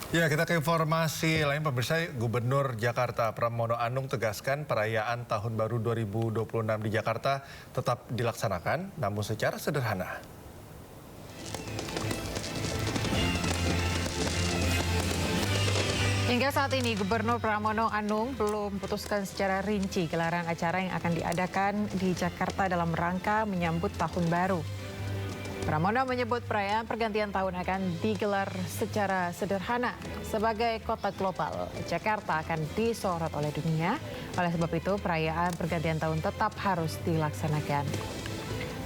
Ya, kita ke informasi lain. Pemirsa, Gubernur Jakarta Pramono Anung tegaskan perayaan Tahun Baru 2026 di Jakarta tetap dilaksanakan, namun secara sederhana. Hingga saat ini, Gubernur Pramono Anung belum putuskan secara rinci gelaran acara yang akan diadakan di Jakarta dalam rangka menyambut Tahun Baru. Pramono menyebut perayaan pergantian tahun akan digelar secara sederhana. Sebagai kota global, Jakarta akan disorot oleh dunia. Oleh sebab itu, perayaan pergantian tahun tetap harus dilaksanakan.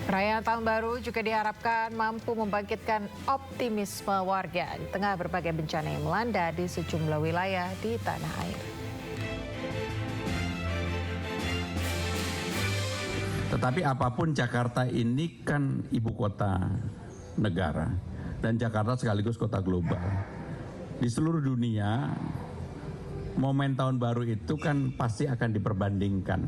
Perayaan Tahun Baru juga diharapkan mampu membangkitkan optimisme warga di tengah berbagai bencana yang melanda di sejumlah wilayah di tanah air. Tetapi apapun, Jakarta ini kan ibu kota negara dan Jakarta sekaligus kota global. Di seluruh dunia, momen tahun baru itu kan pasti akan diperbandingkan.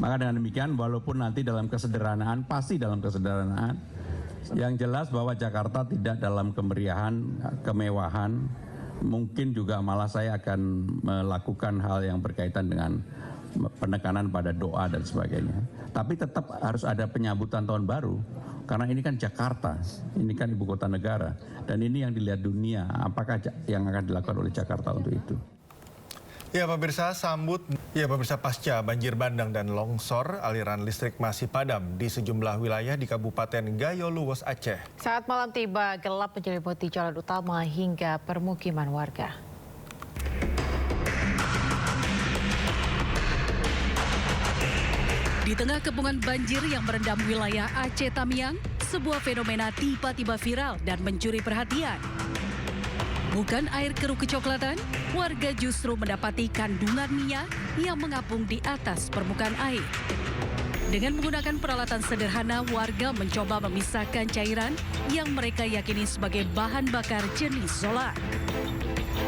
Maka dengan demikian, walaupun nanti dalam kesederhanaan, pasti dalam kesederhanaan, yang jelas bahwa Jakarta tidak dalam kemeriahan, kemewahan, mungkin juga malah saya akan melakukan hal yang berkaitan dengan penekanan pada doa dan sebagainya. Tapi tetap harus ada penyambutan tahun baru, karena ini kan Jakarta, ini kan ibu kota negara, dan ini yang dilihat dunia, apakah yang akan dilakukan oleh Jakarta untuk itu. Ya, pemirsa, pasca banjir bandang dan longsor, aliran listrik masih padam di sejumlah wilayah di Kabupaten Gayo Luwes, Aceh. Saat malam tiba, gelap menyelimuti jalan utama hingga permukiman warga. Di tengah kepungan banjir yang merendam wilayah Aceh Tamiang, sebuah fenomena tiba-tiba viral dan mencuri perhatian. Bukan air keruh kecoklatan, warga justru mendapati kandungan minyak yang mengapung di atas permukaan air. Dengan menggunakan peralatan sederhana, warga mencoba memisahkan cairan yang mereka yakini sebagai bahan bakar jenis solar.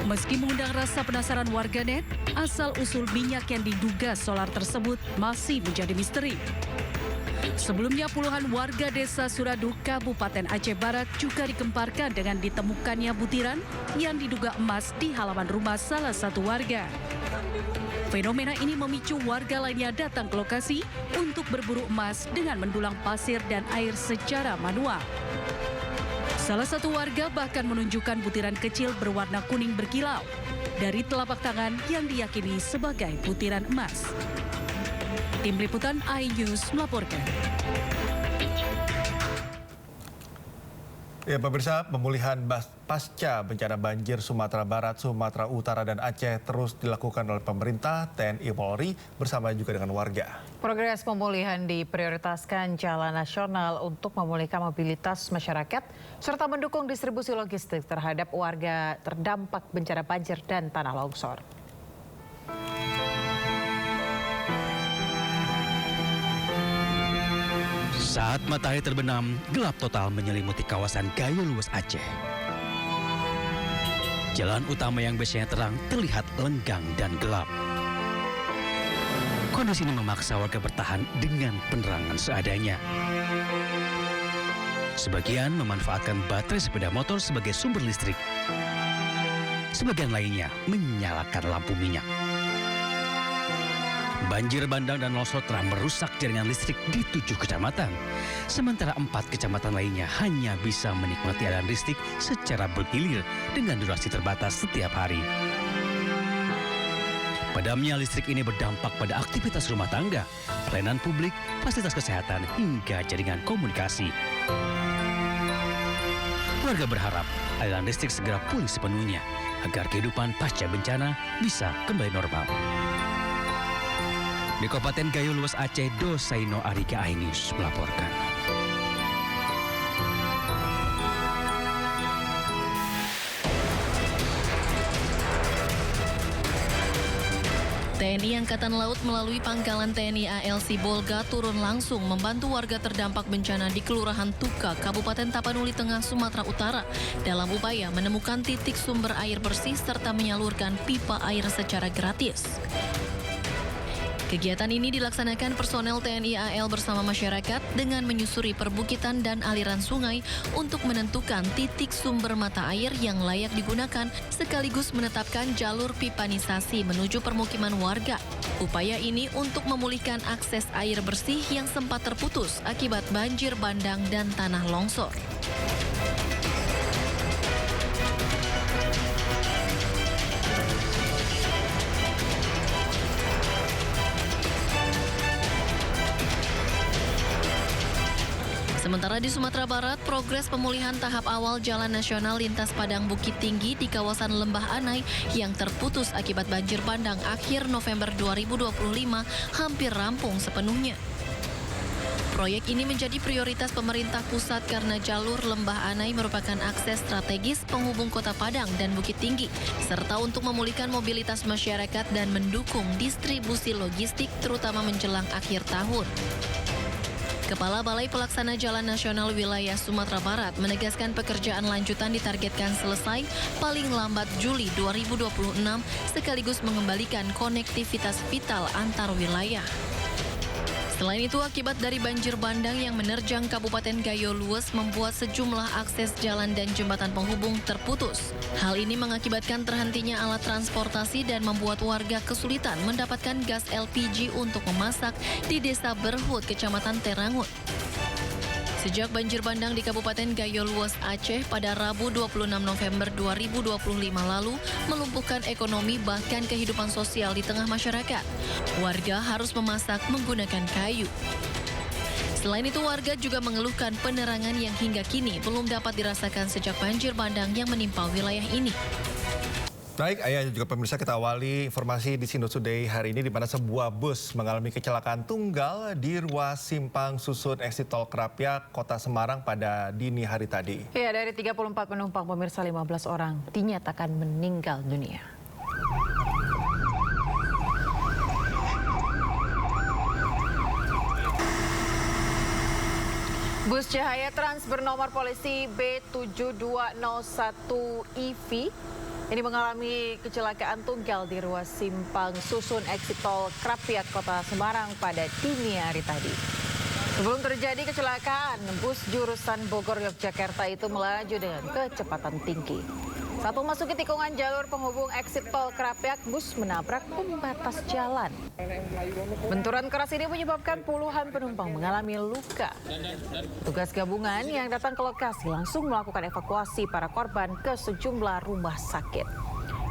Meski mengundang rasa penasaran warganet, asal-usul minyak yang diduga solar tersebut masih menjadi misteri. Sebelumnya puluhan warga desa Suradu, Kabupaten Aceh Barat juga dikemparkan dengan ditemukannya butiran yang diduga emas di halaman rumah salah satu warga. Fenomena ini memicu warga lainnya datang ke lokasi untuk berburu emas dengan mendulang pasir dan air secara manual. Salah satu warga bahkan menunjukkan butiran kecil berwarna kuning berkilau dari telapak tangan yang diyakini sebagai butiran emas. Tim Liputan iNews melaporkan. Ya, pemirsa, pemulihan pasca bencana banjir Sumatera Barat, Sumatera Utara, dan Aceh terus dilakukan oleh pemerintah, TNI, Polri, bersama juga dengan warga. Progres pemulihan diprioritaskan jalan nasional untuk memulihkan mobilitas masyarakat, serta mendukung distribusi logistik terhadap warga terdampak bencana banjir dan tanah longsor. Saat matahari terbenam, gelap total menyelimuti kawasan Gayo Luwes, Aceh. Jalan utama yang biasanya terang terlihat lenggang dan gelap. Kondisi ini memaksa warga bertahan dengan penerangan seadanya. Sebagian memanfaatkan baterai sepeda motor sebagai sumber listrik. Sebagian lainnya menyalakan lampu minyak. Banjir bandang dan longsor telah merusak jaringan listrik di 7 kecamatan. Sementara 4 kecamatan lainnya hanya bisa menikmati aliran listrik secara bergilir dengan durasi terbatas setiap hari. Padamnya listrik ini berdampak pada aktivitas rumah tangga, pelayanan publik, fasilitas kesehatan, hingga jaringan komunikasi. Warga berharap aliran listrik segera pulih sepenuhnya agar kehidupan pasca bencana bisa kembali normal. Di Kabupaten Gayo Luwes, Aceh, Dosaino Arika iNews melaporkan. TNI Angkatan Laut melalui Pangkalan TNI AL Sibolga turun langsung membantu warga terdampak bencana di Kelurahan Tuka, Kabupaten Tapanuli Tengah, Sumatera Utara dalam upaya menemukan titik sumber air bersih serta menyalurkan pipa air secara gratis. Kegiatan ini dilaksanakan personel TNI AL bersama masyarakat dengan menyusuri perbukitan dan aliran sungai untuk menentukan titik sumber mata air yang layak digunakan sekaligus menetapkan jalur pipanisasi menuju permukiman warga. Upaya ini untuk memulihkan akses air bersih yang sempat terputus akibat banjir bandang dan tanah longsor. Sementara di Sumatera Barat, progres pemulihan tahap awal Jalan Nasional Lintas Padang Bukit Tinggi di kawasan Lembah Anai yang terputus akibat banjir bandang akhir November 2025 hampir rampung sepenuhnya. Proyek ini menjadi prioritas pemerintah pusat karena jalur Lembah Anai merupakan akses strategis penghubung Kota Padang dan Bukit Tinggi, serta untuk memulihkan mobilitas masyarakat dan mendukung distribusi logistik terutama menjelang akhir tahun. Kepala Balai Pelaksana Jalan Nasional Wilayah Sumatera Barat menegaskan pekerjaan lanjutan ditargetkan selesai paling lambat Juli 2026 sekaligus mengembalikan konektivitas vital antar wilayah. Selain itu, akibat dari banjir bandang yang menerjang Kabupaten Gayo Lues membuat sejumlah akses jalan dan jembatan penghubung terputus. Hal ini mengakibatkan terhentinya alat transportasi dan membuat warga kesulitan mendapatkan gas LPG untuk memasak di Desa Berhut, Kecamatan Terangut. Sejak banjir bandang di Kabupaten Gayo Lues, Aceh pada Rabu 26 November 2025 lalu melumpuhkan ekonomi bahkan kehidupan sosial di tengah masyarakat. Warga harus memasak menggunakan kayu. Selain itu, warga juga mengeluhkan penerangan yang hingga kini belum dapat dirasakan sejak banjir bandang yang menimpa wilayah ini. Baik, Ayah juga pemirsa, kita awali informasi di Sindo Today hari ini di mana sebuah bus mengalami kecelakaan tunggal di ruas Simpang Susun Exit Tol Krapyak, Kota Semarang pada dini hari tadi. Ya, dari 34 penumpang pemirsa 15 orang dinyatakan meninggal dunia. Bus Cahaya Trans bernomor polisi B7201EV ini mengalami kecelakaan tunggal di ruas Simpang Susun Exit Tol Krapyak, Kota Semarang pada dini hari tadi. Sebelum terjadi kecelakaan, bus jurusan Bogor Yogyakarta itu melaju dengan kecepatan tinggi. Saat memasuki tikungan jalur penghubung Exit Tol Krapyak, bus menabrak pembatas jalan. Benturan keras ini menyebabkan puluhan penumpang mengalami luka. Petugas gabungan yang datang ke lokasi langsung melakukan evakuasi para korban ke sejumlah rumah sakit.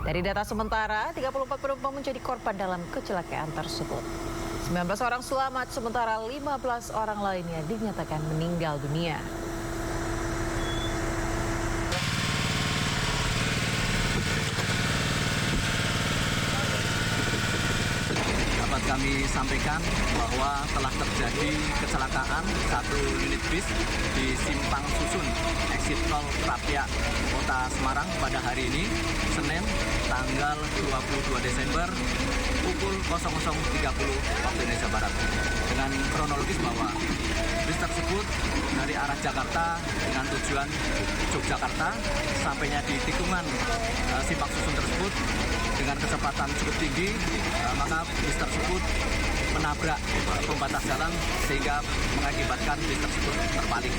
Dari data sementara, 34 penumpang menjadi korban dalam kecelakaan tersebut. 19 orang selamat, sementara 15 orang lainnya dinyatakan meninggal dunia. Kami sampaikan bahwa telah terjadi kecelakaan satu unit bis di Simpang Susun Exit Tol Krapyak, Kota Semarang pada hari ini, Senin, tanggal 22 Desember, pukul 00.30 waktu Indonesia Barat. Dengan kronologis bahwa bis tersebut dari arah Jakarta dengan tujuan Yogyakarta, sampainya di tikungan Simpang Susun tersebut dengan kecepatan cukup tinggi, maka bis tersebut menabrak pembatas jalan sehingga mengakibatkan bis tersebut terbalik.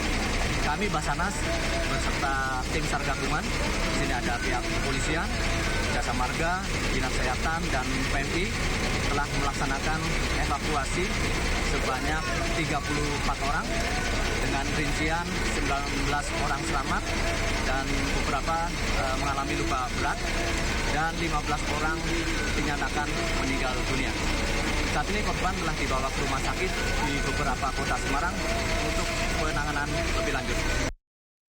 Kami Basarnas beserta tim SAR gabungan, di sini ada pihak kepolisian, Jasa Marga, Dinas Kesehatan dan PMI telah melaksanakan evakuasi sebanyak 34 orang dengan rincian 19 orang selamat dan beberapa mengalami luka berat dan 15 orang dinyatakan meninggal dunia. Saat ini korban telah dibawa ke rumah sakit di beberapa kota Semarang untuk penanganan lebih lanjut.